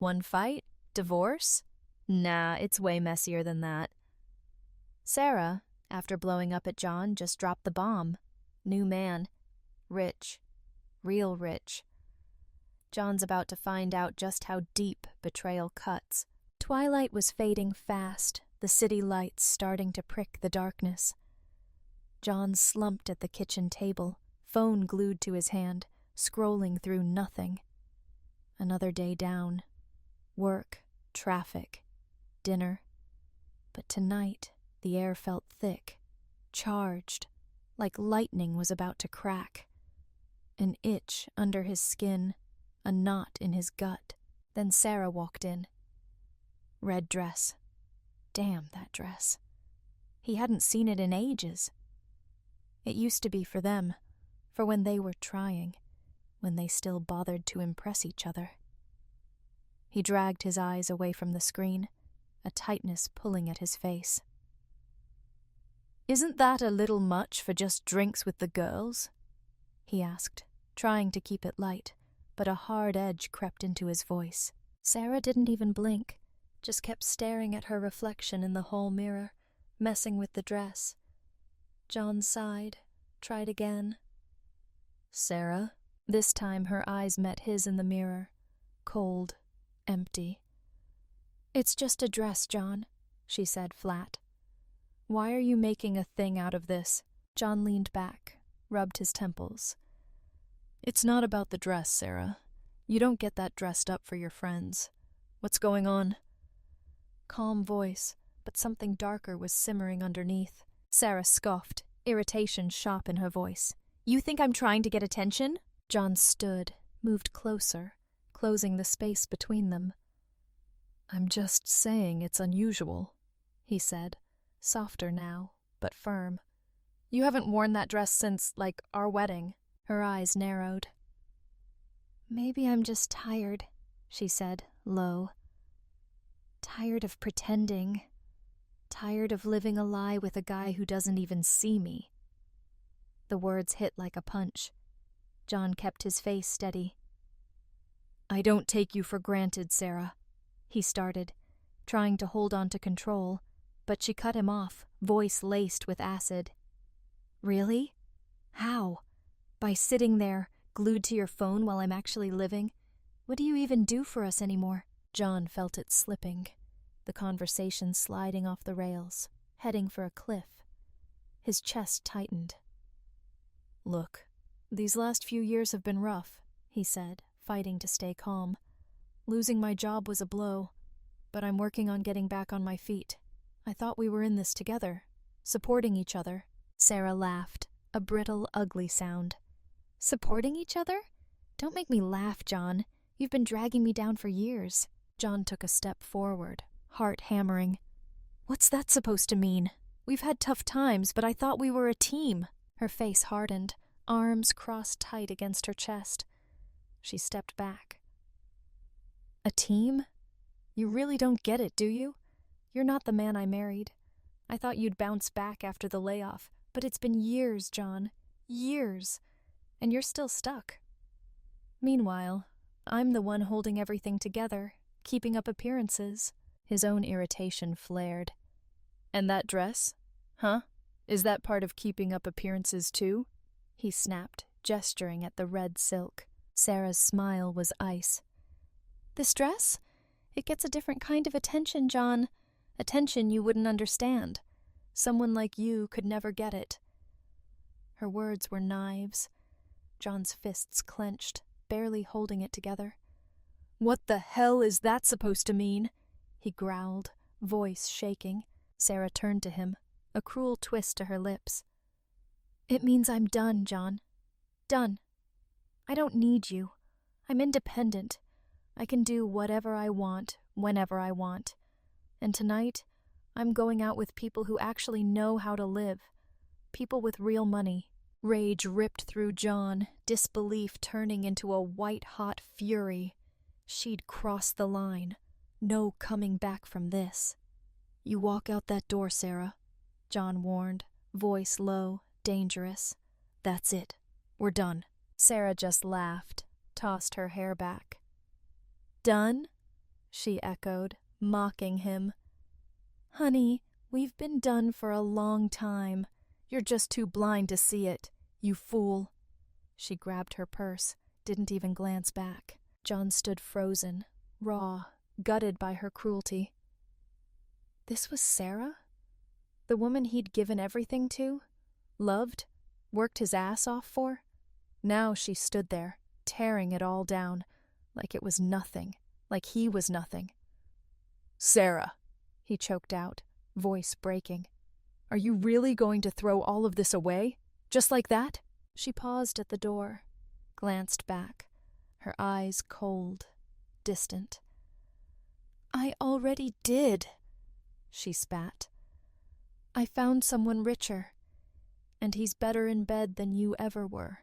One fight? Divorce? Nah, it's way messier than that. Sarah, after blowing up at John, just dropped the bomb. New man. Rich. Real rich. John's about to find out just how deep betrayal cuts. Twilight was fading fast, the city lights starting to prick the darkness. John slumped at the kitchen table, phone glued to his hand, scrolling through nothing. Another day down. Work, traffic, dinner. But tonight, the air felt thick, charged, like lightning was about to crack. An itch under his skin, a knot in his gut. Then Sarah walked in. Red dress. Damn that dress. He hadn't seen it in ages. It used to be for them, for when they were trying, when they still bothered to impress each other. He dragged his eyes away from the screen, a tightness pulling at his face. "Isn't that a little much for just drinks with the girls?" he asked, trying to keep it light, but a hard edge crept into his voice. Sarah didn't even blink, just kept staring at her reflection in the hall mirror, messing with the dress. John sighed, tried again. "Sarah?" This time her eyes met his in the mirror, cold, empty. "It's just a dress, John," she said flat. "Why are you making a thing out of this?" John leaned back, rubbed his temples. "It's not about the dress, Sarah. You don't get that dressed up for your friends. What's going on?" Calm voice, but something darker was simmering underneath. Sarah scoffed, irritation sharp in her voice. "You think I'm trying to get attention?" John stood, moved closer, closing the space between them. "I'm just saying it's unusual," he said, softer now, but firm. "You haven't worn that dress since, our wedding." Her eyes narrowed. "Maybe I'm just tired," she said, low. "Tired of pretending. Tired of living a lie with a guy who doesn't even see me." The words hit like a punch. John kept his face steady. "I don't take you for granted, Sarah," he started, trying to hold on to control, but she cut him off, voice laced with acid. "Really? How? By sitting there, glued to your phone while I'm actually living? What do you even do for us anymore?" John felt it slipping, the conversation sliding off the rails, heading for a cliff. His chest tightened. "Look, these last few years have been rough," he said, fighting to stay calm. "Losing my job was a blow, but I'm working on getting back on my feet. I thought we were in this together, supporting each other." Sarah laughed, a brittle, ugly sound. "Supporting each other? Don't make me laugh, John. You've been dragging me down for years." John took a step forward, heart hammering. "What's that supposed to mean? We've had tough times, but I thought we were a team." Her face hardened, arms crossed tight against her chest. She stepped back. "A team? You really don't get it, do you? You're not the man I married. I thought you'd bounce back after the layoff, but it's been years, John. Years. And you're still stuck. Meanwhile, I'm the one holding everything together, keeping up appearances." His own irritation flared. "And that dress? Huh? Is that part of keeping up appearances too?" he snapped, gesturing at the red silk. Sarah's smile was ice. "This dress? It gets a different kind of attention, John. Attention you wouldn't understand. Someone like you could never get it." Her words were knives. John's fists clenched, barely holding it together. "What the hell is that supposed to mean?" he growled, voice shaking. Sarah turned to him, a cruel twist to her lips. "It means I'm done, John. Done. I don't need you. I'm independent. I can do whatever I want, whenever I want. And tonight, I'm going out with people who actually know how to live. People with real money." Rage ripped through John, disbelief turning into a white-hot fury. She'd crossed the line. No coming back from this. "You walk out that door, Sarah," John warned, voice low, dangerous. "That's it. We're done." Sarah just laughed, tossed her hair back. "Done? she echoed, mocking him. Honey, we've been done for a long time. You're just too blind to see it, you fool. She grabbed her purse, didn't even glance back. John stood frozen, raw, gutted by her cruelty. This was Sarah? The woman he'd given everything to? Loved? Worked his ass off for? Now she stood there, tearing it all down, like it was nothing, like he was nothing. Sarah, he choked out, voice breaking. Are you really going to throw all of this away? Just like that? She paused at the door, glanced back, her eyes cold, distant. I already did, she spat. I found someone richer, and he's better in bed than you ever were.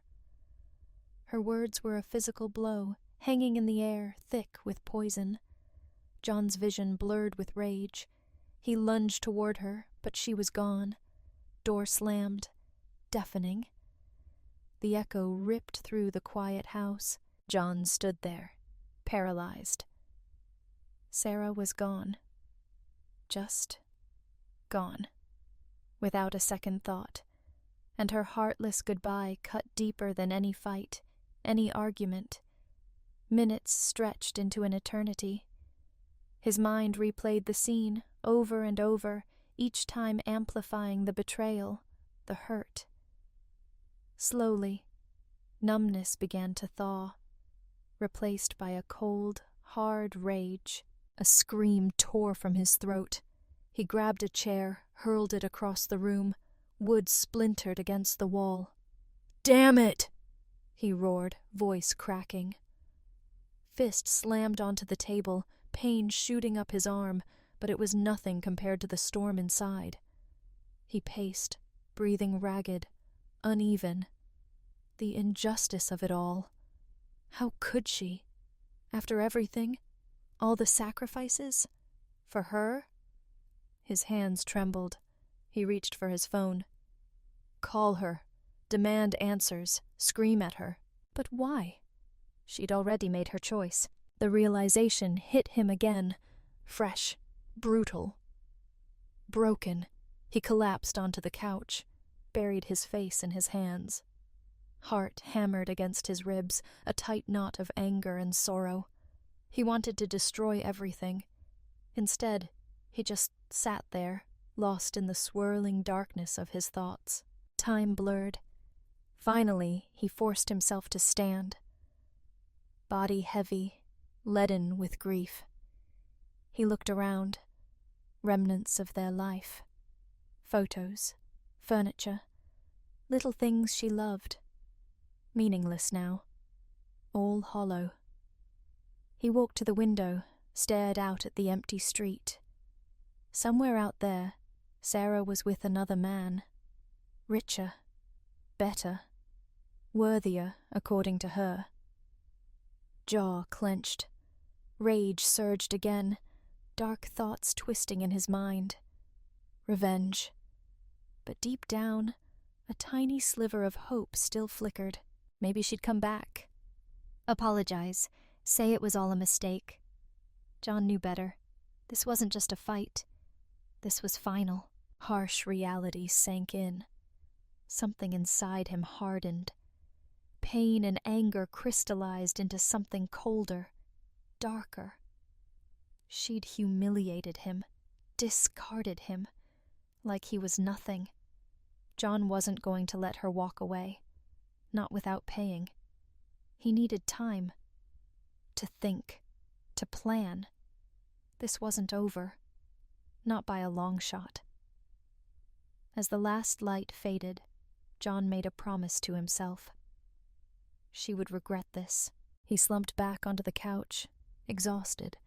Her words were a physical blow, hanging in the air, thick with poison. John's vision blurred with rage. He lunged toward her, but she was gone. Door slammed, deafening. The echo ripped through the quiet house. John stood there, paralyzed. Sarah was gone. Just gone. Without a second thought. And her heartless goodbye cut deeper than any fight, any argument. Minutes stretched into an eternity. His mind replayed the scene over and over, each time amplifying the betrayal, the hurt. Slowly, numbness began to thaw, replaced by a cold, hard rage. A scream tore from his throat. He grabbed a chair, hurled it across the room. Wood splintered against the wall. Damn it! He roared, voice cracking. Fist slammed onto the table, pain shooting up his arm, but it was nothing compared to the storm inside. He paced, breathing ragged, uneven. The injustice of it all. How could she? After everything? All the sacrifices? For her? His hands trembled. He reached for his phone. Call her. Demand answers. Scream at her. But why? She'd already made her choice. The realization hit him again. Fresh. Brutal. Broken. He collapsed onto the couch, buried his face in his hands. Heart hammered against his ribs, a tight knot of anger and sorrow. He wanted to destroy everything. Instead, he just sat there, lost in the swirling darkness of his thoughts. Time blurred. Finally, he forced himself to stand. Body heavy, leaden with grief. He looked around. Remnants of their life. Photos, furniture, little things she loved. Meaningless now. All hollow. He walked to the window, stared out at the empty street. Somewhere out there, Sarah was with another man. Richer. Better. Worthier, according to her. Jaw clenched. Rage surged again, dark thoughts twisting in his mind. Revenge. But deep down, a tiny sliver of hope still flickered. Maybe she'd come back. Apologize. Say it was all a mistake. John knew better. This wasn't just a fight. This was final. Harsh reality sank in. Something inside him hardened. Pain and anger crystallized into something colder, darker. She'd humiliated him, discarded him, like he was nothing. John wasn't going to let her walk away, not without paying. He needed time. To think, to plan. This wasn't over. Not by a long shot. As the last light faded, John made a promise to himself. She would regret this. He slumped back onto the couch, exhausted,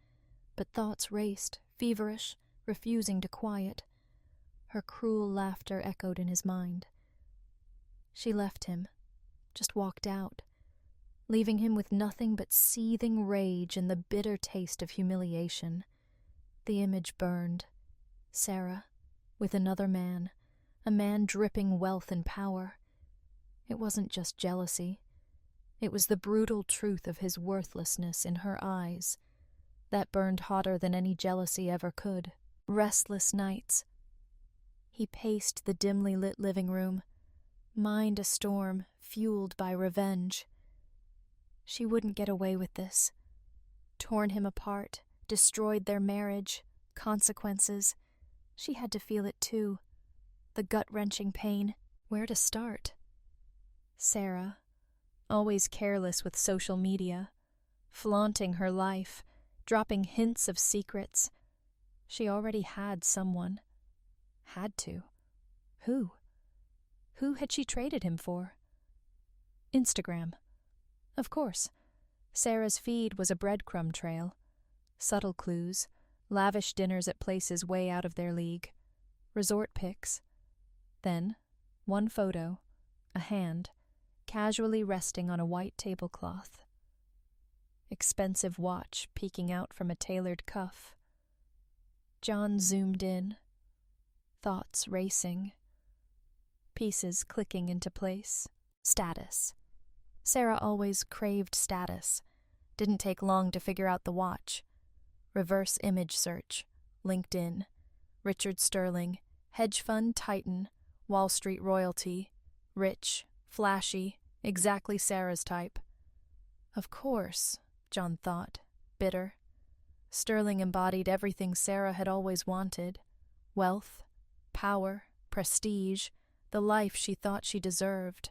but thoughts raced, feverish, refusing to quiet. Her cruel laughter echoed in his mind. She left him, just walked out, leaving him with nothing but seething rage and the bitter taste of humiliation. The image burned. Sarah, with another man, a man dripping wealth and power. It wasn't just jealousy. It was the brutal truth of his worthlessness in her eyes, That burned hotter than any jealousy ever could. Restless nights. He paced the dimly lit living room, mind a storm fueled by revenge. She wouldn't get away with this. Torn him apart, destroyed their marriage, consequences. She had to feel it too. The gut-wrenching pain. Where to start? Sarah, always careless with social media, flaunting her life, dropping hints of secrets. She already had someone. Had to. Who? Who had she traded him for? Instagram. Of course. Sarah's feed was a breadcrumb trail. Subtle clues, lavish dinners at places way out of their league, resort pics. Then, one photo, a hand, casually resting on a white tablecloth. Expensive watch peeking out from a tailored cuff. John zoomed in, thoughts racing, pieces clicking into place. Status. Sarah always craved status. Didn't take long to figure out the watch. Reverse image search. LinkedIn. Richard Sterling. Hedge fund titan. Wall Street royalty. Rich. Flashy. Exactly Sarah's type. Of course, John thought, bitter. Sterling embodied everything Sarah had always wanted. Wealth, power, prestige, the life she thought she deserved.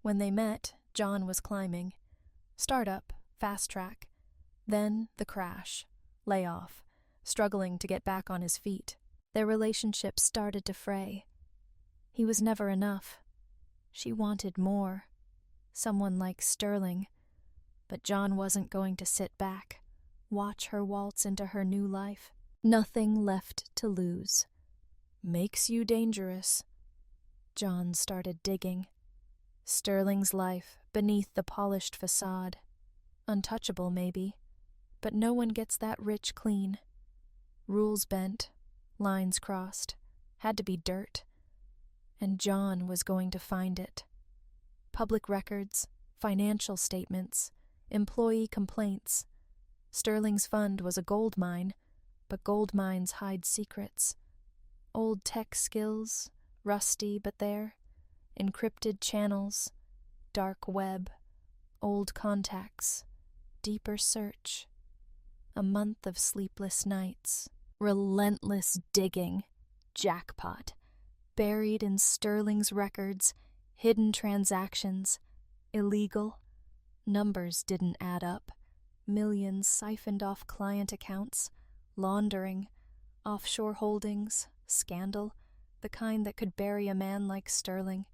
When they met, John was climbing. Startup, fast track. Then the crash, layoff, struggling to get back on his feet. Their relationship started to fray. He was never enough. She wanted more. Someone like Sterling. But John wasn't going to sit back, watch her waltz into her new life. Nothing left to lose. Makes you dangerous. John started digging. Sterling's life beneath the polished facade. Untouchable, maybe, but no one gets that rich clean. Rules bent, lines crossed, had to be dirt. And John was going to find it. Public records, financial statements, employee complaints. Sterling's fund was a gold mine, but gold mines hide secrets. Old tech skills, rusty but there. Encrypted channels, dark web, old contacts, deeper search. A month of sleepless nights, relentless digging, jackpot. Buried in Sterling's records, hidden transactions, illegal. Numbers didn't add up. Millions siphoned off client accounts, laundering, offshore holdings, scandal, the kind that could bury a man like Sterling,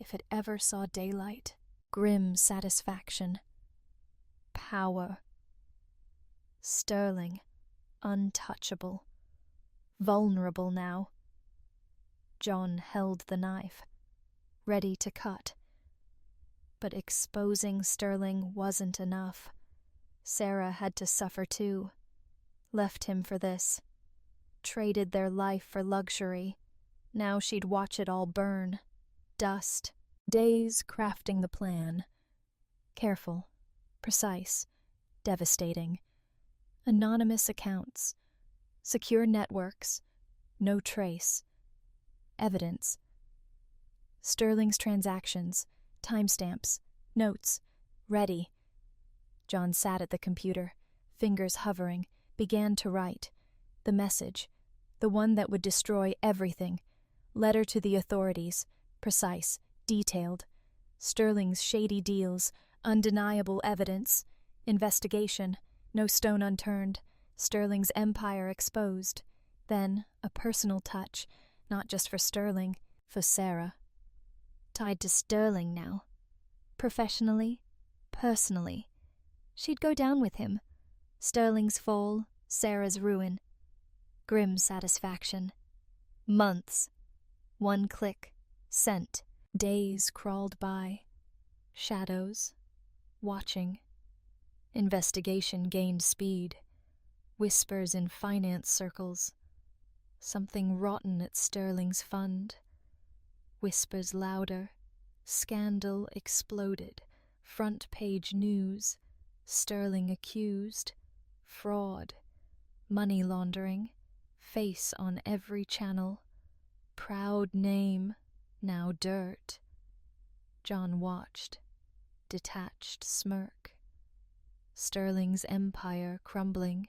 if it ever saw daylight. Grim satisfaction. Power. Sterling, untouchable. Vulnerable now. John held the knife, ready to cut. But exposing Sterling wasn't enough. Sarah had to suffer too. Left him for this. Traded their life for luxury. Now she'd watch it all burn. Dust. Days crafting the plan. Careful. Precise. Devastating. Anonymous accounts. Secure networks. No trace. Evidence. Sterling's transactions. Timestamps. Notes. Ready. John sat at the computer, fingers hovering, began to write. The message. The one that would destroy everything. Letter to the authorities. Precise. Detailed. Sterling's shady deals. Undeniable evidence. Investigation. No stone unturned. Sterling's empire exposed. Then, a personal touch. Not just for Sterling. For Sarah. Tied to Sterling now. Professionally. Personally. She'd go down with him. Sterling's fall. Sarah's ruin. Grim satisfaction. Months. One click. Sent. Days crawled by. Shadows. Watching. Investigation gained speed. Whispers in finance circles. Something rotten at Sterling's fund. Whispers louder. Scandal exploded. Front page news. Sterling accused. Fraud, money laundering, face on every channel. Proud name, now dirt. John watched, detached smirk. Sterling's empire crumbling,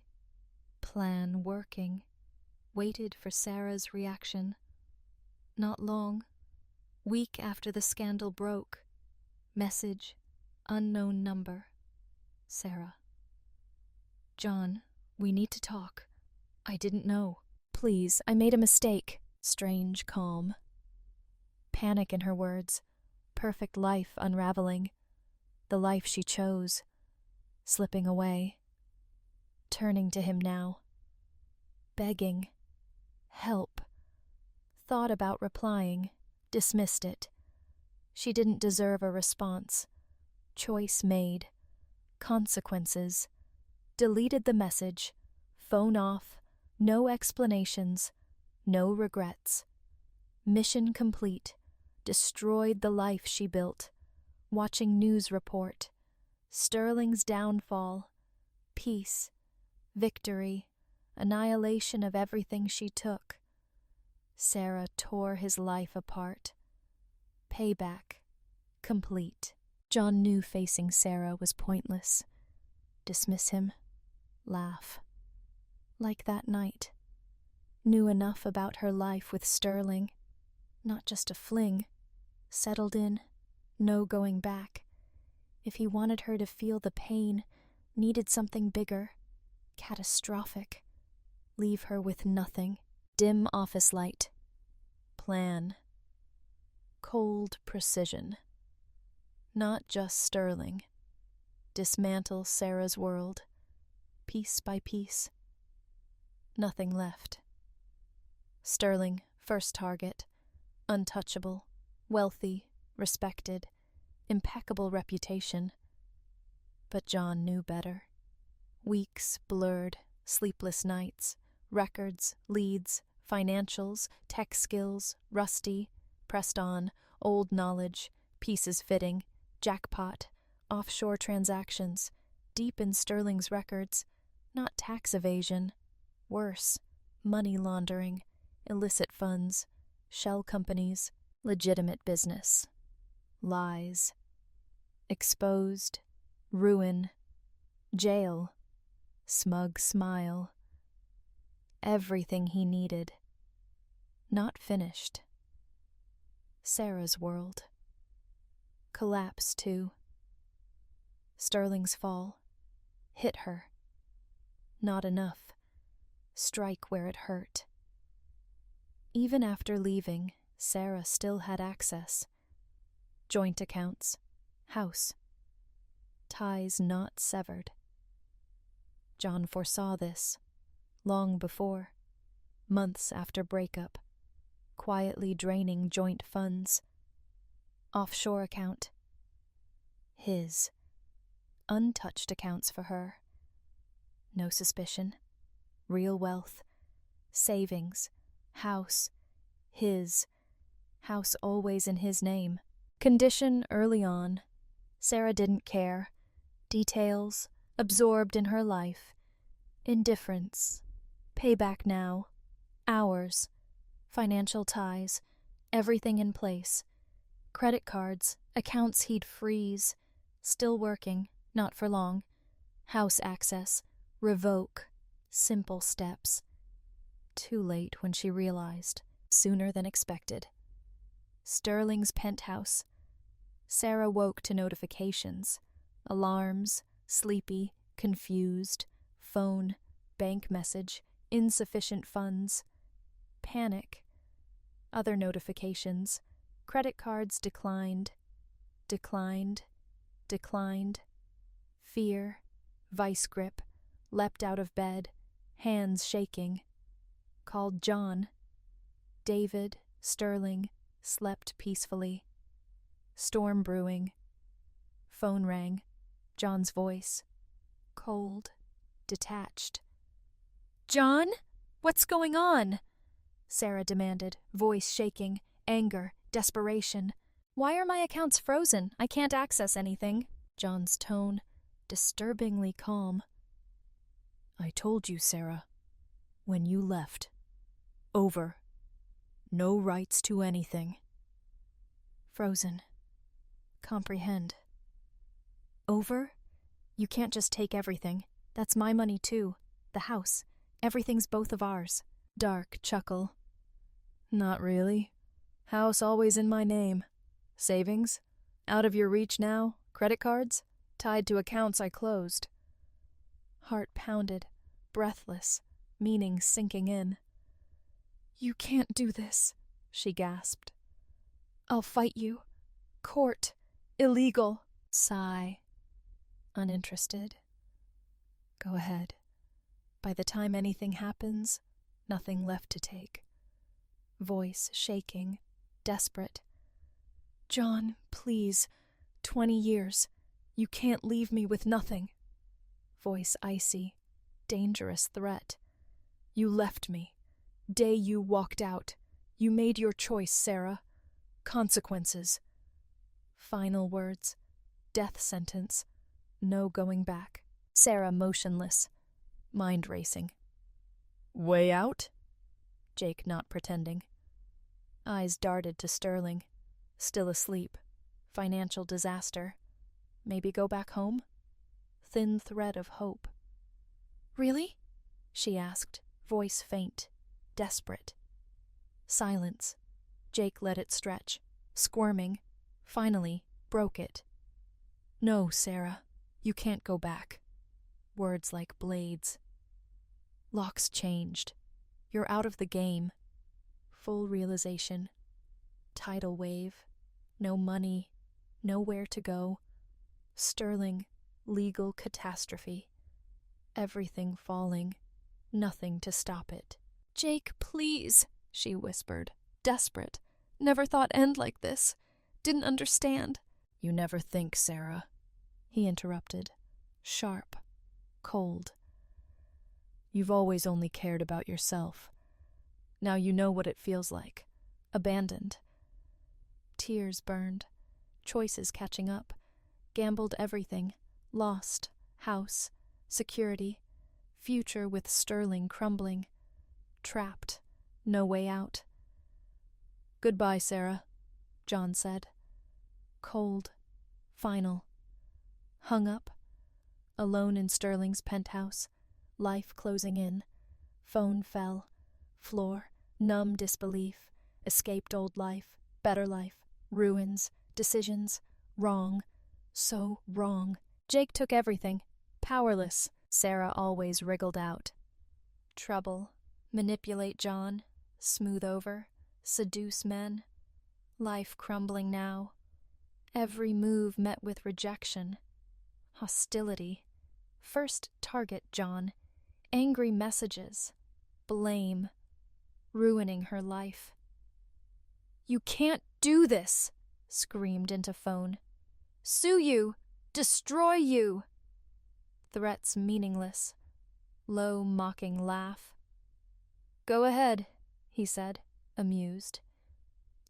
plan working, waited for Sarah's reaction. Not long, week after the scandal broke, message, unknown number. Sarah. John, we need to talk. I didn't know. Please, I made a mistake. Strange calm. Panic in her words. Perfect life unraveling. The life she chose. Slipping away. Turning to him now. Begging. Help. Thought about replying. Dismissed it. She didn't deserve a response. Choice made. Consequences. Deleted the message. Phone off. No explanations. No regrets. Mission complete. Destroyed the life she built. Watching news report. Sterling's downfall. Peace. Victory. Annihilation of everything she took. Sarah tore his life apart. Payback. Complete. John knew facing Sarah was pointless. Dismiss him. Laugh. Like that night. Knew enough about her life with Sterling. Not just a fling. Settled in. No going back. If he wanted her to feel the pain, needed something bigger. Catastrophic. Leave her with nothing. Dim office light. Plan. Cold precision. Not just Sterling. Dismantle Sarah's world. Piece by piece. Nothing left. Sterling, first target. Untouchable. Wealthy. Respected. Impeccable reputation. But John knew better. Weeks blurred. Sleepless nights. Records. Leads. Financials. Tech skills. Rusty. Pressed on. Old knowledge. Pieces fitting. Jackpot. Offshore transactions. Deep in Sterling's records. Not tax evasion. Worse. Money laundering. Illicit funds. Shell companies. Legitimate business. Lies. Exposed. Ruin. Jail. Smug smile. Everything he needed. Not finished. Sarah's world. Collapse, too. Sterling's fall. Hit her. Not enough. Strike where it hurt. Even after leaving, Sarah still had access. Joint accounts. House. Ties not severed. John foresaw this. Long before. Months after breakup. Quietly draining joint funds. Offshore account. His. Untouched accounts for her. No suspicion. Real wealth. Savings. House. His. House always in his name. Condition early on. Sarah didn't care. Details. Absorbed in her life. Indifference. Payback now. Hours. Financial ties. Everything in place. Credit cards. Accounts he'd freeze. Still working. Not for long. House access. Revoke. Simple steps. Too late when she realized. Sooner than expected. Sterling's penthouse. Sarah woke to notifications. Alarms. Sleepy. Confused. Phone. Bank message. Insufficient funds. Panic. Other notifications. Credit cards declined. Declined. Declined. Fear. Vice grip. Leapt out of bed. Hands shaking. Called John. David. Sterling. Slept peacefully. Storm brewing. Phone rang. John's voice. Cold. Detached. John? What's going on? Sarah demanded, voice shaking, anger, desperation. Why are my accounts frozen? I can't access anything. John's tone, disturbingly calm. I told you, Sarah. When you left. Over. No rights to anything. Frozen. Comprehend. Over? You can't just take everything. That's my money too. The house. Everything's both of ours. Dark chuckle. Not really. House always in my name. Savings? Out of your reach now? Credit cards? Tied to accounts I closed. Heart pounded, breathless, meaning sinking in. You can't do this, she gasped. I'll fight you. Court. Illegal. Sigh. Uninterested. Go ahead. By the time anything happens, nothing left to take. Voice shaking, desperate. John, please. 20 years. You can't leave me with nothing. Voice icy, dangerous threat. You left me. Day you walked out. You made your choice, Sarah. Consequences. Final words. Death sentence. No going back. Sarah motionless. Mind racing. Way out? Jake not pretending. Eyes darted to Sterling. Still asleep. Financial disaster. Maybe go back home? Thin thread of hope. Really? She asked, voice faint, desperate. Silence. Jake let it stretch, squirming. Finally, broke it. No, Sarah. You can't go back. Words like blades. Locks changed. You're out of the game. Full realization. Tidal wave. No money. Nowhere to go. Sterling. Legal catastrophe. Everything falling. Nothing to stop it. Jake, please, she whispered, desperate. Never thought end like this. Didn't understand. You never think, Sarah. He interrupted. Sharp. Cold. You've always only cared about yourself. Now you know what it feels like. Abandoned. Tears burned. Choices catching up. Gambled everything. Lost. House. Security. Future with Sterling crumbling. Trapped. No way out. Goodbye, Sarah, John said. Cold. Final. Hung up. Alone in Sterling's penthouse. Life closing in. Phone fell. Floor. Numb disbelief. Escaped old life. Better life. Ruins. Decisions. Wrong. So wrong. Jake took everything. Powerless. Sarah always wriggled out. Trouble. Manipulate John. Smooth over. Seduce men. Life crumbling now. Every move met with rejection. Hostility. First target John. Angry messages. Blame. Ruining her life. You can't do this, screamed into phone. Sue you! Destroy you! Threats meaningless. Low, mocking laugh. Go ahead, he said, amused.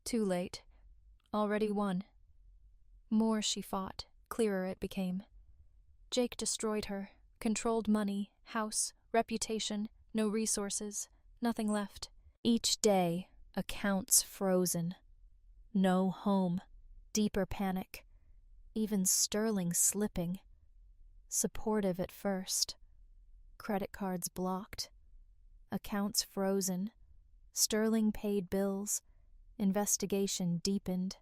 Too late. Already won. More she fought, clearer it became. Jake destroyed her, controlled money, house, reputation, no resources, nothing left. Each day, accounts frozen. No home, deeper panic. Even Sterling slipping. Supportive at first. Credit cards blocked. Accounts frozen. Sterling paid bills. Investigation deepened.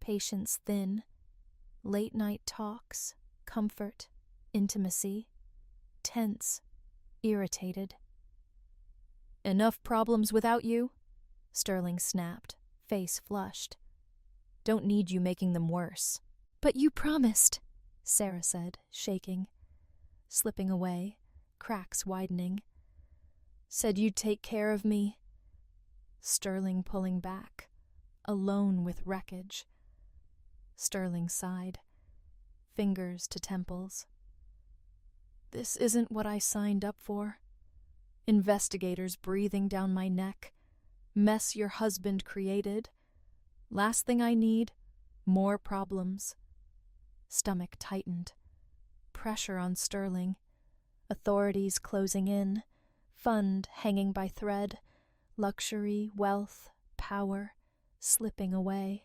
Patience thin. Late night talks. Comfort. Intimacy. Tense. Irritated. Enough problems without you? Sterling snapped, face flushed. Don't need you making them worse. But you promised, Sarah said, shaking. Slipping away, cracks widening. Said you'd take care of me. Sterling pulling back, alone with wreckage. Sterling sighed, fingers to temples. This isn't what I signed up for. Investigators breathing down my neck. Mess your husband created. Last thing I need, more problems. Stomach tightened. Pressure on Sterling. Authorities closing in, fund hanging by thread, luxury, wealth, power slipping away.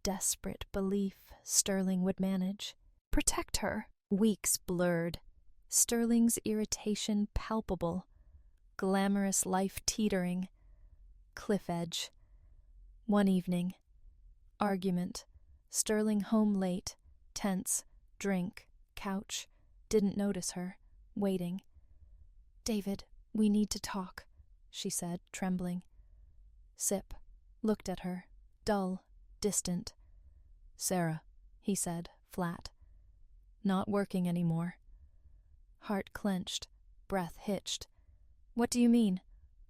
Desperate belief Sterling would manage. Protect her. Weeks blurred. Sterling's irritation palpable. Glamorous life teetering. Cliff edge. One evening. Argument. Sterling home late. Tense. Drink. Couch. Didn't notice her. Waiting. "David, we need to talk," she said, trembling. Sip. Looked at her. Dull. Distant. "Sarah," he said, flat. "Not working anymore." Heart clenched. Breath hitched. "What do you mean?"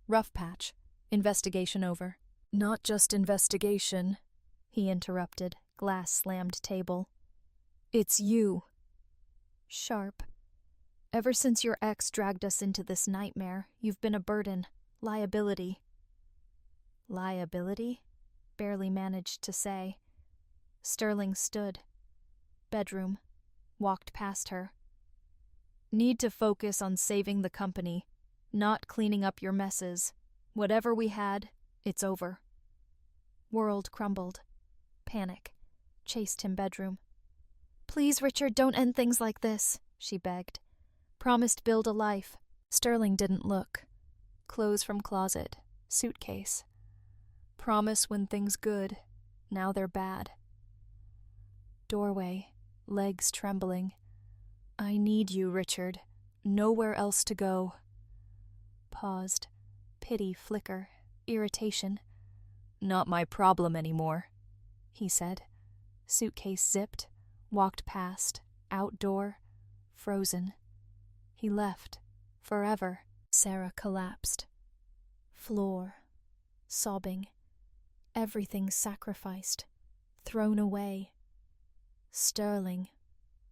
"Rough patch. Investigation over." "Not just investigation," he interrupted, glass slammed table. "It's you." Sharp. "Ever since your ex dragged us into this nightmare, you've been a burden, liability." Liability? Barely managed to say. Sterling stood. Bedroom. Walked past her. "Need to focus on saving the company, not cleaning up your messes. Whatever we had, it's over." World crumbled. Panic. Chased him bedroom. "Please, Richard, don't end things like this," she begged. "Promised build a life." Sterling didn't look. Clothes from closet. Suitcase. "Promise when things good. Now they're bad." Doorway. Legs trembling. "I need you, Richard. Nowhere else to go." Paused. Pity flicker. Irritation. "Not my problem anymore," he said. Suitcase zipped. Walked past. Outdoor. Frozen. He left. Forever. Sarah collapsed. Floor. Sobbing. Everything sacrificed. Thrown away. Sterling.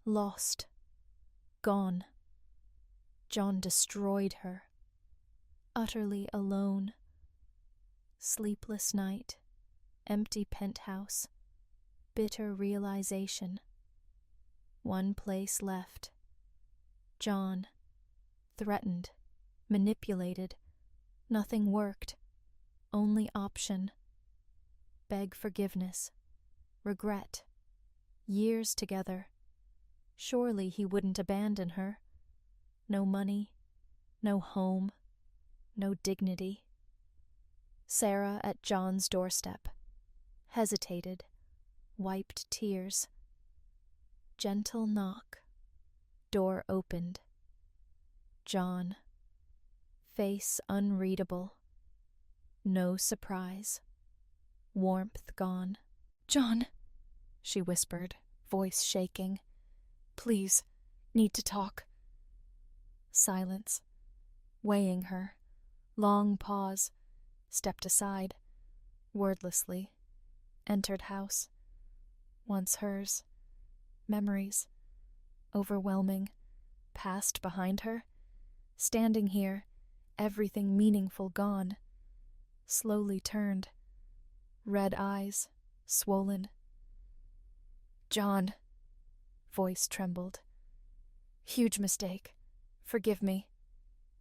Lost. Gone. John destroyed her. Utterly alone. Sleepless night. Empty penthouse. Bitter realization. One place left. John. Threatened. Manipulated. Nothing worked. Only option. Beg forgiveness. Regret. Years together. Surely he wouldn't abandon her. No money. No home. No dignity. Sarah at John's doorstep. Hesitated. Wiped tears. Gentle knock. Door opened. John. Face unreadable. No surprise. Warmth gone. "John," she whispered, voice shaking. "Please, need to talk." Silence. Weighing her. Long pause. Stepped aside. Wordlessly. Entered house. Once hers. Memories. Overwhelming. Past behind her. Standing here. Everything meaningful gone. Slowly turned. Red eyes. Swollen. "John." Voice trembled. "Huge mistake. Forgive me.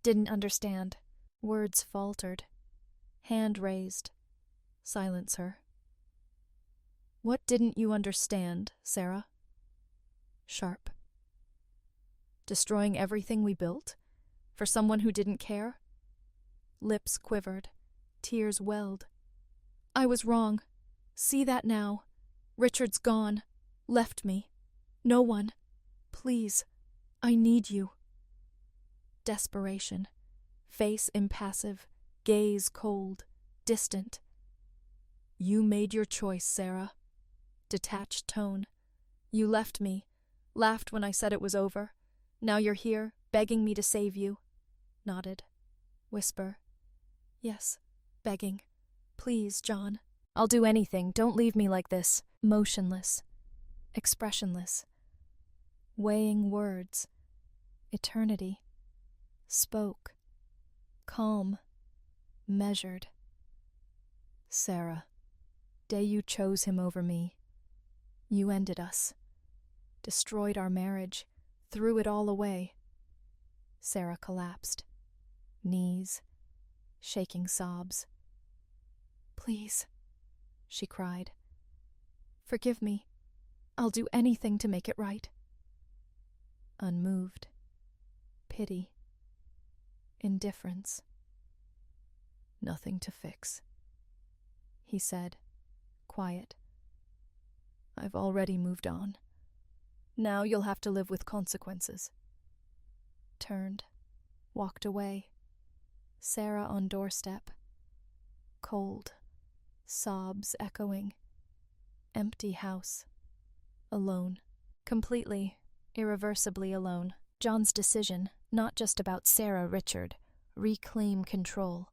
Didn't understand." Words faltered. Hand raised. Silence her. "What didn't you understand, Sarah?" Sharp. "Destroying everything we built? For someone who didn't care?" Lips quivered. Tears welled. "I was wrong. See that now. Richard's gone. Left me. No one. Please. I need you." Desperation. Face impassive. Gaze cold. Distant. "You made your choice, Sarah." Detached tone. "You left me. Laughed when I said it was over. Now you're here, begging me to save you." Nodded. Whisper. "Yes. Begging. Please, John. I'll do anything. Don't leave me like this." Motionless. Expressionless. Weighing words. Eternity. Spoke. Calm. Measured. "Sarah, day you chose him over me. You ended us. Destroyed our marriage. Threw it all away. Sarah collapsed. Knees, shaking sobs. "Please," she cried. "Forgive me. I'll do anything to make it right." Unmoved. Pity. Indifference. "Nothing to fix," he said, quiet. "I've already moved on. Now you'll have to live with consequences." Turned, walked away. Sarah on doorstep. Cold. Sobs echoing. Empty house. Alone. Completely, irreversibly alone. John's decision, not just about Sarah Richard, reclaim control.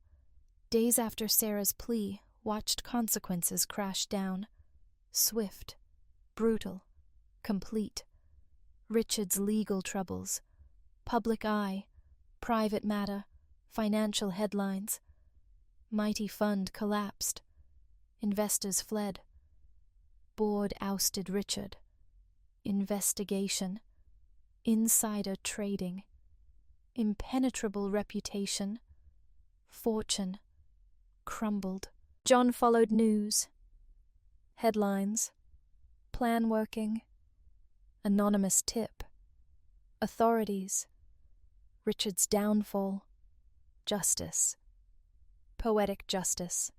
Days after Sarah's plea, watched consequences crash down. Swift. Brutal. Complete. Richard's legal troubles. Public eye. Private matter. Financial headlines. Mighty fund collapsed. Investors fled. Board ousted Richard. Investigation. Insider trading. Impenetrable reputation. Fortune. Crumbled. John followed news. Headlines. Plan working. Anonymous tip. Authorities. Richard's downfall. Justice. Poetic justice.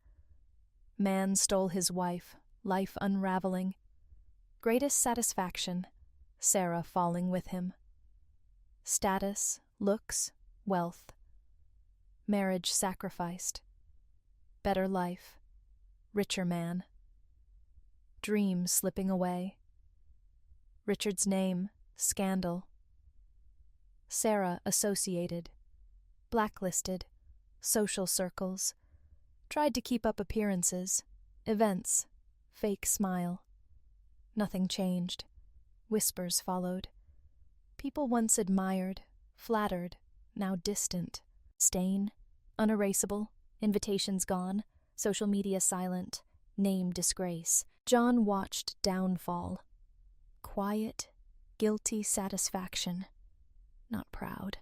Man stole his wife, life unraveling. Greatest satisfaction, Sarah falling with him. Status, looks, wealth. Marriage sacrificed. Better life. Richer man. Dream slipping away. Richard's name, scandal. Sarah associated. Blacklisted. Social circles. Tried to keep up appearances. Events. Fake smile. Nothing changed. Whispers followed. People once admired, flattered, now distant. Stain, unerasable, invitations gone, social media silent, name disgrace. John watched downfall. Quiet, guilty satisfaction. Not proud.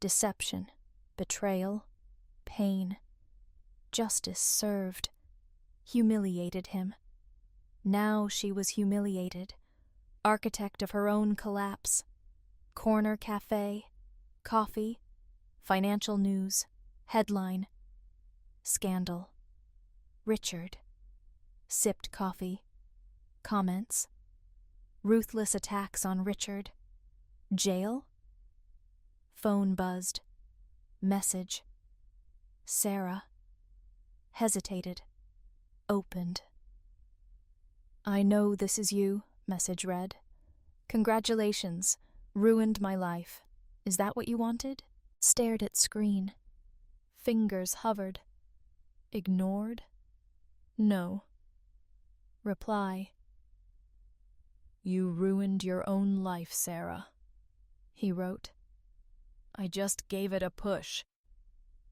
Deception, betrayal, pain. Justice served. Humiliated him. Now she was humiliated. Architect of her own collapse. Corner cafe. Coffee. Financial news. Headline. Scandal. Richard. Sipped coffee. Comments. Ruthless attacks on Richard. Jail? Phone buzzed. Message. Sarah. Hesitated. Opened. "I know this is you," message read. "Congratulations. Ruined my life. Is that what you wanted?" Stared at screen. Fingers hovered. Ignored? No. Reply. "You ruined your own life, Sarah," he wrote. "I just gave it a push."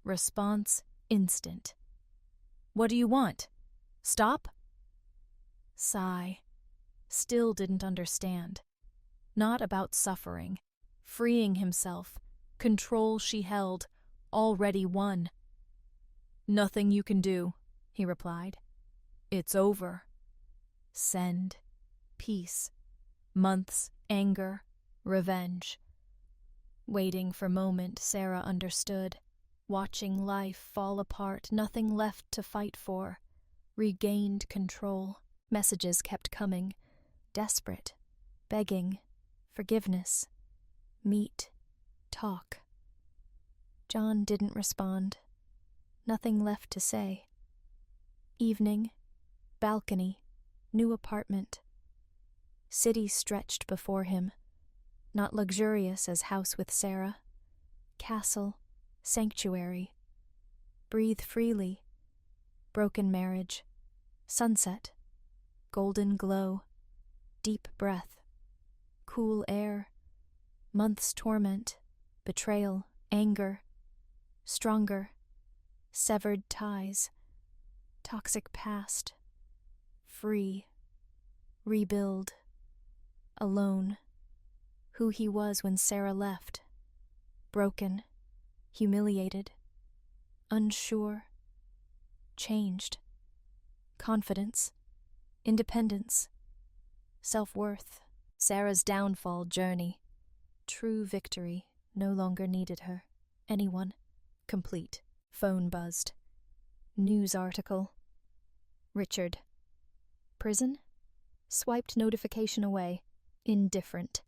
Response instant. "What do you want? Stop?" Sigh. Still didn't understand. Not about suffering. Freeing himself. Control she held. Already won. "Nothing you can do," he replied. "It's over." Send. Peace. Months. Anger. Revenge. Waiting for moment Sarah understood. Watching life fall apart, nothing left to fight for. Regained control. Messages kept coming. Desperate. Begging. Forgiveness. Meet. Talk. John didn't respond. Nothing left to say. Evening. Balcony. New apartment. City stretched before him. Not luxurious as house with Sarah. Castle. Sanctuary. Breathe freely. Broken marriage. Sunset. Golden glow. Deep breath. Cool air. Months' torment. Betrayal. Anger. Stronger. Severed ties. Toxic past. Free. Rebuild. Alone. Who he was when Sarah left. broken, humiliated, unsure, changed. Confidence, independence, self-worth. Sarah's downfall journey. True victory no longer needed her. Anyone. Complete. Phone buzzed. News article. Richard. Prison? Swiped notification away. Indifferent.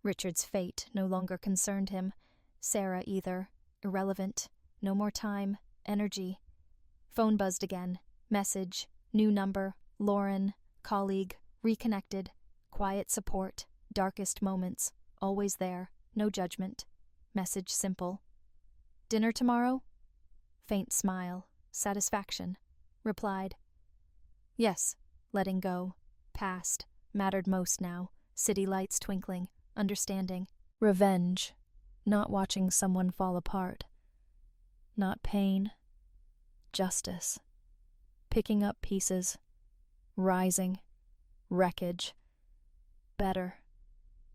Richard's fate no longer concerned him. Sarah either. Irrelevant. No more time. Energy. Phone buzzed again. Message. New number. Lauren. Colleague. Reconnected. Quiet support. Darkest moments. Always there. No judgment. Message simple. Dinner tomorrow? Faint smile. Satisfaction. Replied. Yes. Letting go. Past. Mattered most now. City lights twinkling. Understanding. Revenge. Not watching someone fall apart. Not pain. Justice. Picking up pieces. Rising. Wreckage. Better.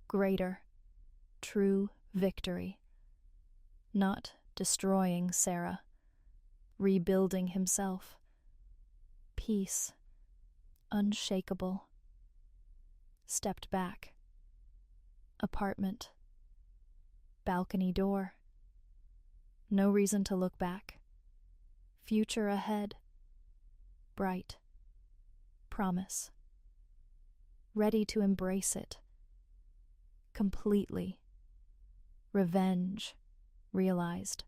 Greater. True victory. Not destroying Sarah. Rebuilding himself. Peace. Unshakable. Stepped back. Apartment. Balcony door. No reason to look back. Future ahead. Bright. Promise. Ready to embrace it. Completely. Revenge. Realized.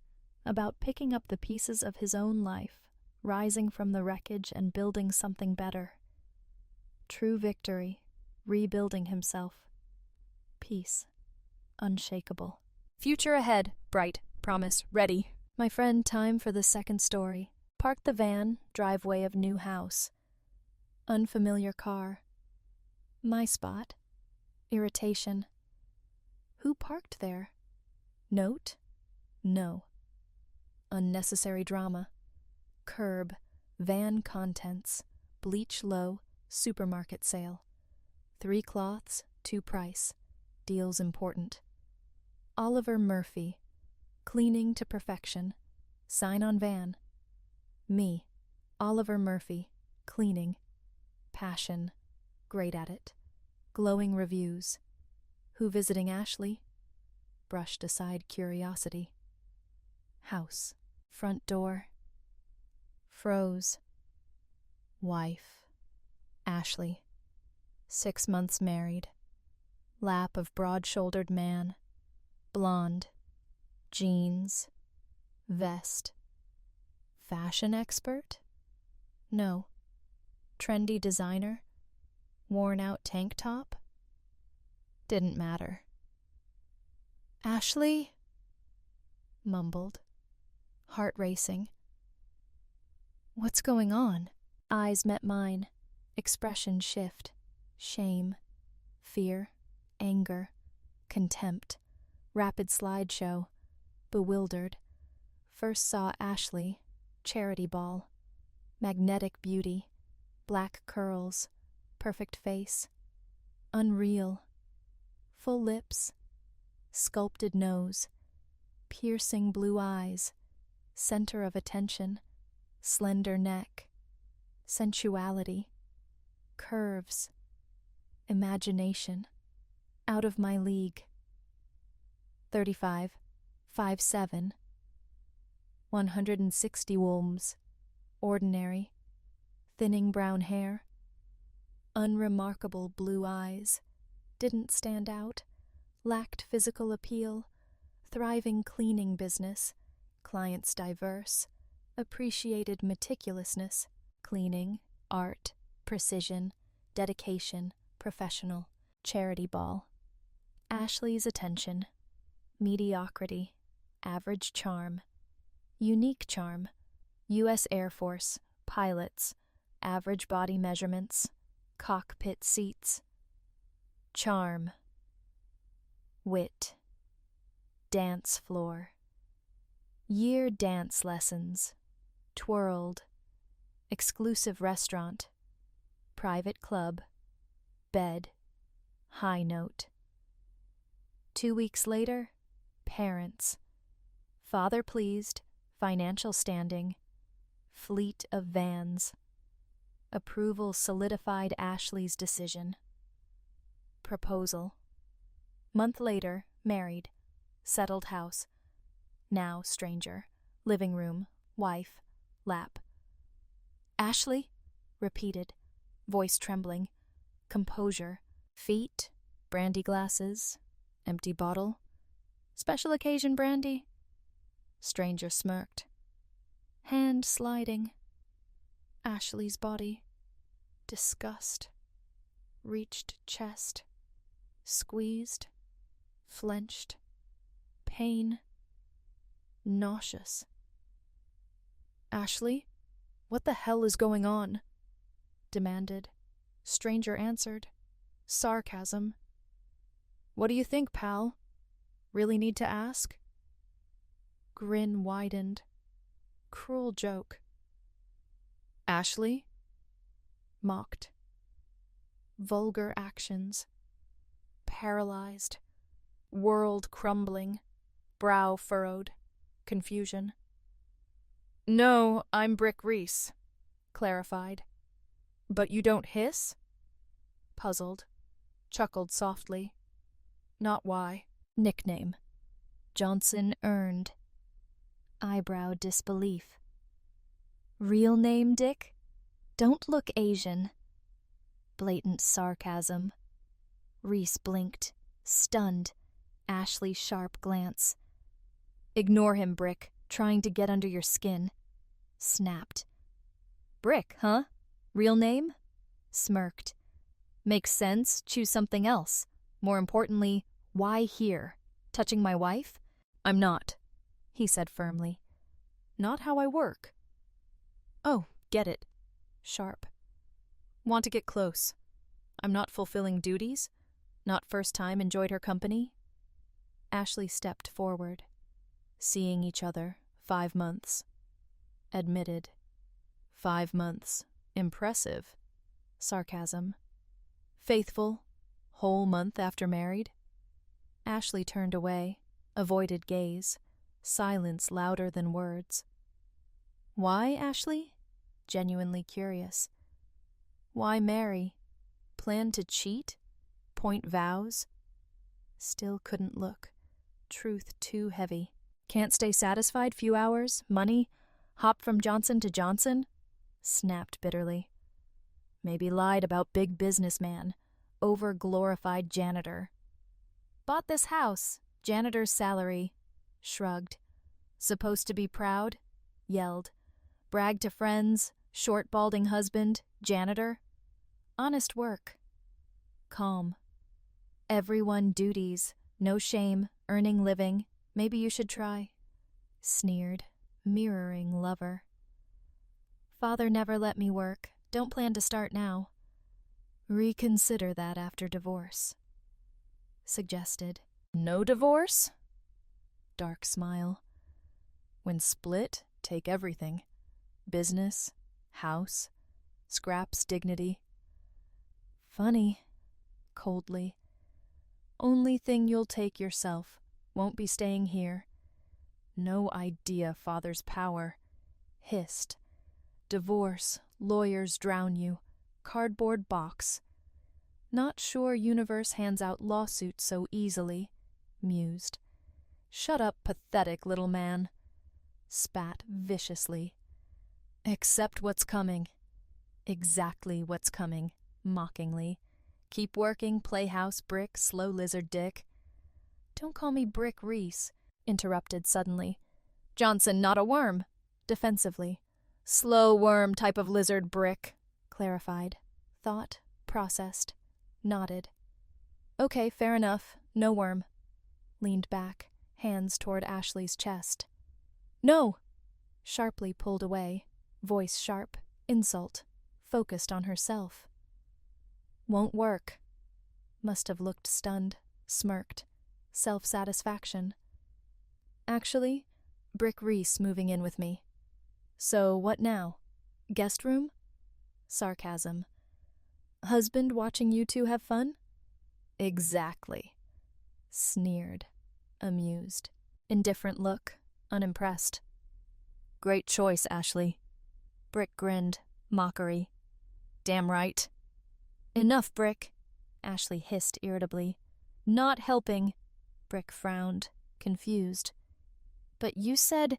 About picking up the pieces of his own life, rising from the wreckage and building something better. True victory. Rebuilding himself. Peace. Unshakable. Future ahead. Bright. Promise. Ready. My friend, time for the second story. Park the van, driveway of new house. Unfamiliar car. My spot. Irritation. Who parked there? Note? No. Unnecessary drama. Curb. Van contents. Bleach low. Supermarket sale. 3 cloths, 2 price. Deals important. Oliver Murphy. Cleaning to perfection. Sign on van. Me. Oliver Murphy. Cleaning. Passion. Great at it. Glowing reviews. Who visiting Ashley? Brushed aside curiosity. House. Front door. Froze. Wife. Ashley. 6 months married. Lap of broad-shouldered man. Blonde. Jeans. Vest. Fashion expert? No. Trendy designer? Worn-out tank top? Didn't matter. Ashley? Mumbled. Heart racing. What's going on? Eyes met mine. Expression shift. Shame. Fear. Anger. Contempt. Rapid slideshow. Bewildered. First saw Ashley. Charity ball. Magnetic beauty. Black curls. Perfect face. Unreal. Full lips. Sculpted nose. Piercing blue eyes. Center of attention. Slender neck. Sensuality. Curves. Imagination. Out of my league. 35. 5'7". 160 wombs. Ordinary. Thinning brown hair. Unremarkable blue eyes. Didn't stand out. Lacked physical appeal. Thriving cleaning business. Clients diverse. Appreciated meticulousness. Cleaning. Art. Precision. Dedication. Professional. Charity ball. Ashley's attention. Mediocrity. Average charm. Unique charm. U.S. Air Force. Pilots. Average body measurements. Cockpit seats. Charm. Wit. Dance floor. Year dance lessons. Twirled. Exclusive restaurant. Private club. Bed. High note. 2 weeks later, parents. Father pleased, financial standing, fleet of vans. Approval solidified Ashley's decision. Proposal. Month later, married. Settled house. Now stranger. Living room. Wife. Lap. Ashley? Repeated. Voice trembling. Composure. Feet. Brandy glasses. Empty bottle. Special occasion brandy. Stranger smirked. Hand sliding. Ashley's body. Disgust. Reached chest. Squeezed. Flenched. Pain. Nauseous. Ashley? What the hell is going on? Demanded. Stranger answered. Sarcasm. What do you think, pal? Really need to ask? Grin widened. Cruel joke. Ashley? Mocked. Vulgar actions. Paralyzed. World crumbling. Brow furrowed. Confusion. No, I'm Brick Reese, clarified. But you don't hiss? Puzzled. Chuckled softly. Not why. Nickname. Johnson earned. Eyebrow disbelief. Real name, Dick? Don't look Asian. Blatant sarcasm. Reese blinked, stunned. Ashley's sharp glance. Ignore him, Brick, trying to get under your skin. Snapped. Brick, huh? Real name? Smirked. Makes sense, choose something else. More importantly, why here? Touching my wife? I'm not, he said firmly. Not how I work. Oh, get it. Sharp. Want to get close. I'm not fulfilling duties. Not first time enjoyed her company. Ashley stepped forward. Seeing each other, 5 months. Admitted. 5 months. Impressive. Sarcasm. Faithful. Whole month after married. Ashley turned away, avoided gaze. Silence louder than words. Why, Ashley? Genuinely curious. Why marry? Plan to cheat? Point vows? Still couldn't look. Truth too heavy. Can't stay satisfied few hours? Money? Hop from Johnson to Johnson? Snapped bitterly. Maybe lied about big businessman. Over-glorified janitor. Bought this house. Janitor's salary. Shrugged. Supposed to be proud? Yelled. Bragged to friends. Short balding husband. Janitor. Honest work. Calm. Everyone duties. No shame. Earning living. Maybe you should try. Sneered. Mirroring lover. Father never let me work. Don't plan to start now. Reconsider that after divorce. Suggested. No divorce? Dark smile. When split, take everything. Business, house, scraps dignity. Funny. Coldly. Only thing you'll take yourself. Won't be staying here. No idea father's power. Hissed. Divorce, lawyers drown you. Cardboard box. Not sure universe hands out lawsuits so easily. Mused. Shut up, pathetic little man. Spat viciously. Accept what's coming. Exactly what's coming, mockingly. Keep working, playhouse brick, slow lizard dick. Don't call me Brick Reese, interrupted suddenly. Johnson, not a worm. Defensively. Slow worm type of lizard brick, clarified. Thought, processed. Nodded. Okay, fair enough. No worm. Leaned back, hands toward Ashley's chest. No! Sharply pulled away, voice sharp, insult, focused on herself. Won't work. Must have looked stunned, smirked. Self-satisfaction. Actually, Brick Reese moving in with me. So what now? Guest room? Sarcasm. Husband watching you two have fun? Exactly. Sneered. Amused. Indifferent look. unimpressed. Great choice, Ashley. Brick grinned, mockery. Damn right. Enough, Brick, Ashley hissed irritably. Not helping. Brick frowned, confused. But you said...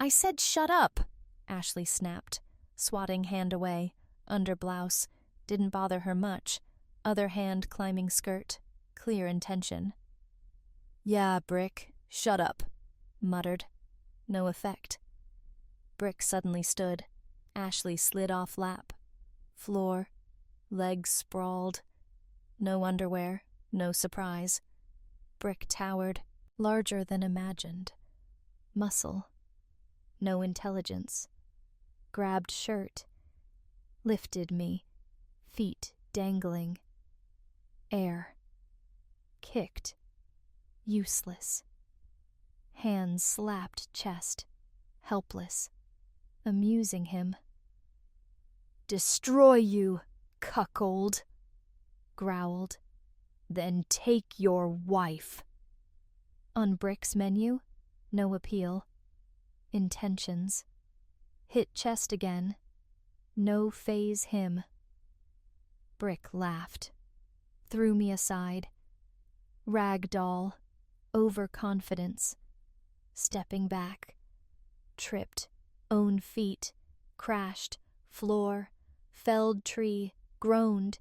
I said shut up, Ashley snapped, swatting hand away, under blouse. Didn't bother her much. Other hand climbing skirt, clear intention. Yeah, Brick, shut up, muttered. No effect. Brick suddenly stood. Ashley slid off lap. Floor. Legs sprawled. No underwear, no surprise. Brick towered, larger than imagined. Muscle. No intelligence. Grabbed shirt. Lifted me. Feet dangling. Air. Kicked. Useless. Hands slapped chest. Helpless. Amusing him. Destroy you, cuckold, growled. Then take your wife. On Brick's menu, no appeal. Intentions. Hit chest again. No phase him. Brick laughed. Threw me aside. Ragdoll. Overconfidence. Stepping back. Tripped. Own feet. Crashed. Floor. Felled tree. Groaned.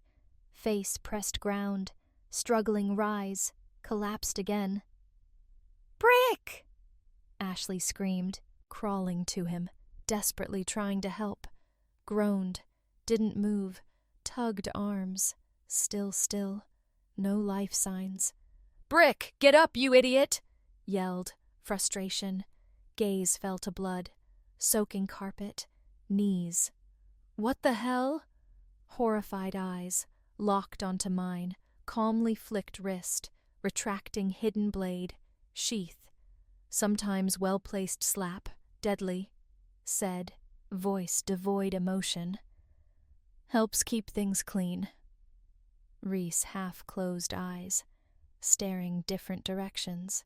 Face pressed ground. Struggling rise. Collapsed again. Brick! Ashley screamed, crawling to him, desperately trying to help. Groaned. Didn't move. Tugged arms. Still. No life signs. Brick, get up, you idiot! Yelled. Frustration. Gaze fell to blood. Soaking carpet. Knees. What the hell? Horrified eyes. Locked onto mine. Calmly flicked wrist. Retracting hidden blade. Sheath. Sometimes well-placed slap. Deadly. Said. Voice devoid emotion. Helps keep things clean. Reese half-closed eyes. Staring different directions.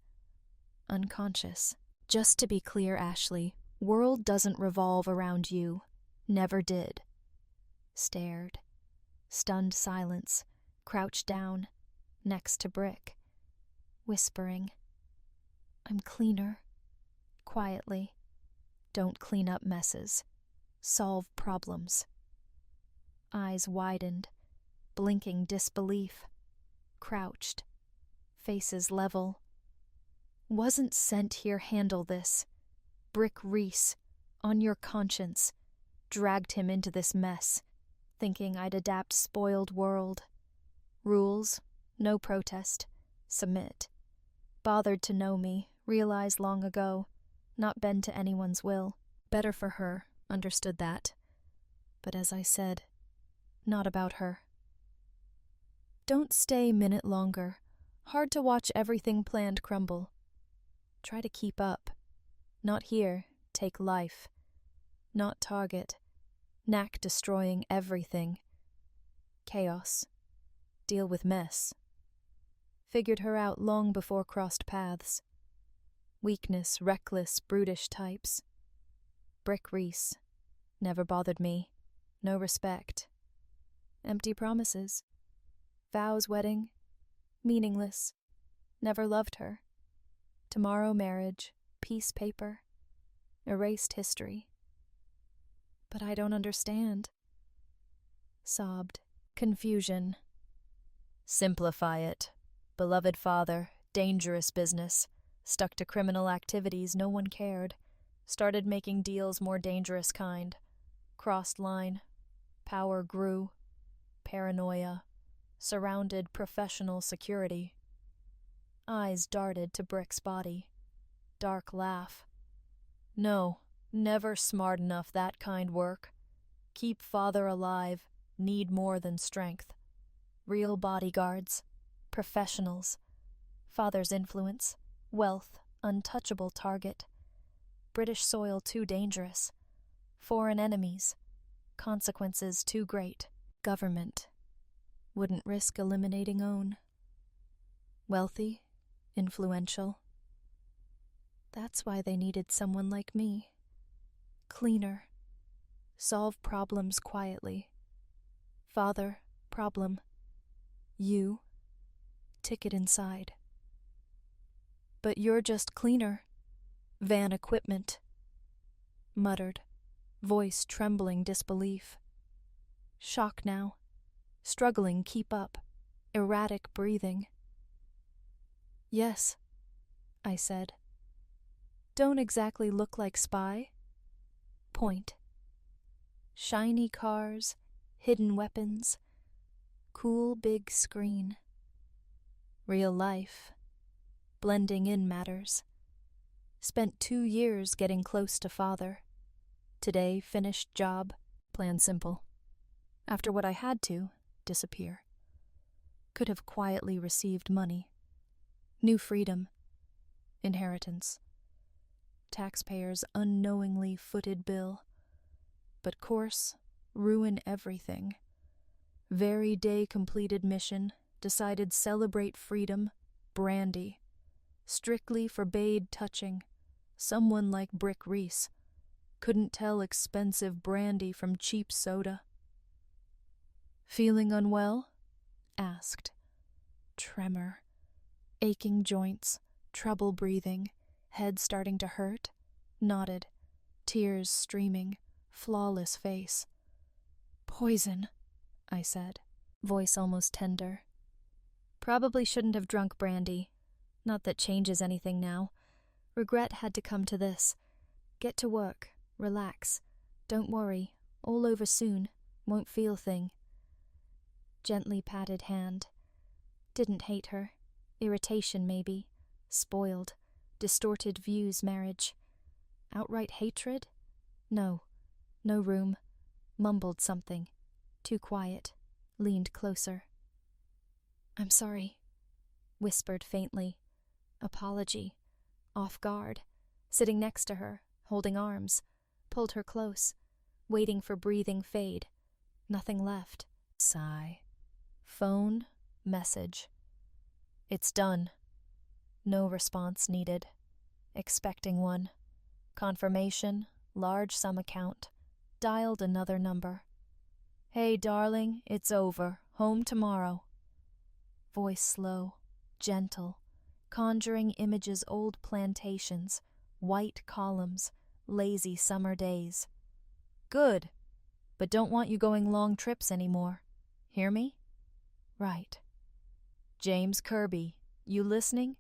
Unconscious. Just to be clear, Ashley, world doesn't revolve around you. Never did. Stared. Stunned silence. Crouched down. Next to Brick. Whispering. I'm cleaner. Quietly. Don't clean up messes. Solve problems. Eyes widened. Blinking disbelief. Crouched. Faces level. Wasn't sent here handle this. Brick Reese. On your conscience. Dragged him into this mess. Thinking I'd adapt spoiled world. Rules. No protest. Submit. Bothered to know me. Realized long ago. Not bend to anyone's will. Better for her. Understood that. But as I said, not about her. Don't stay minute longer. Hard to watch everything planned crumble. Try to keep up. Not here. Take life. Not target. Knack destroying everything. Chaos. Deal with mess. Figured her out long before crossed paths. Weakness, reckless, brutish types. Brick Reese. Never bothered me. No respect. Empty promises. Vows wedding. Meaningless. Never loved her. Tomorrow marriage. Peace paper. Erased history. But I don't understand. Sobbed. Confusion. Simplify it. Beloved father. Dangerous business. Stuck to criminal activities no one cared. Started making deals more dangerous kind. Crossed line. Power grew. Paranoia. Surrounded professional security. Eyes darted to Brick's body. Dark laugh. No, never smart enough that kind work. Keep father alive. Need more than strength. Real bodyguards. Professionals. Father's influence. Wealth, untouchable target. British soil too dangerous. Foreign enemies. Consequences too great. Government. Wouldn't risk eliminating own. Wealthy, influential. That's why they needed someone like me. Cleaner. Solve problems quietly. Father, problem. You, ticket inside. But you're just cleaner. Van equipment. Muttered, voice trembling disbelief. Shock now. Struggling keep up. Erratic breathing. Yes, I said. Don't exactly look like spy. Point. Shiny cars, hidden weapons, cool big screen. Real life. Blending in matters. Spent 2 years getting close to father. Today, finished job. Plan simple. After what I had to, disappear. Could have quietly received money. New freedom. Inheritance. Taxpayers' unknowingly footed bill. But course, ruin everything. Very day completed mission, decided celebrate freedom, brandy. Strictly forbade touching. Someone like Brick Reese. Couldn't tell expensive brandy from cheap soda. Feeling unwell? Asked. Tremor. Aching joints, trouble breathing, head starting to hurt. Nodded. Tears streaming, flawless face. Poison, I said, voice almost tender. Probably shouldn't have drunk brandy. Not that changes anything now. Regret had to come to this. Get to work. Relax. Don't worry. All over soon. Won't feel thing. Gently patted hand. Didn't hate her. Irritation, maybe. Spoiled. Distorted views marriage. Outright hatred? No. No room. Mumbled something. Too quiet. Leaned closer. I'm sorry. Whispered faintly. Apology. Off guard. Sitting next to her, holding arms. Pulled her close. Waiting for breathing fade. Nothing left. Sigh. Phone. Message. It's done. No response needed. Expecting one. Confirmation. Large sum account. Dialed another number. Hey, darling, it's over. Home tomorrow. Voice slow. Gentle. Conjuring images old plantations. White columns. Lazy summer days. Good. But don't want you going long trips anymore. Hear me? Right. James Kirby, you listening?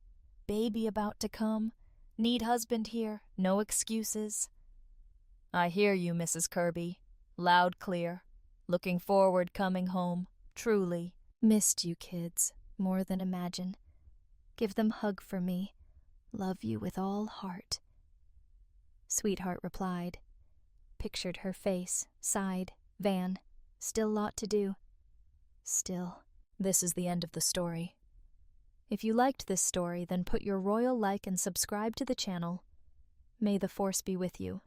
Baby about to come. Need husband here. No excuses. I hear you, Mrs. Kirby. Loud clear. Looking forward coming home. Truly. Missed you kids. More than imagine. Give them hug for me. Love you with all heart. Sweetheart replied. Pictured her face. Sighed. Van. Still lot to do. Still. This is the end of the story. If you liked this story, then put your royal like and subscribe to the channel. May the force be with you.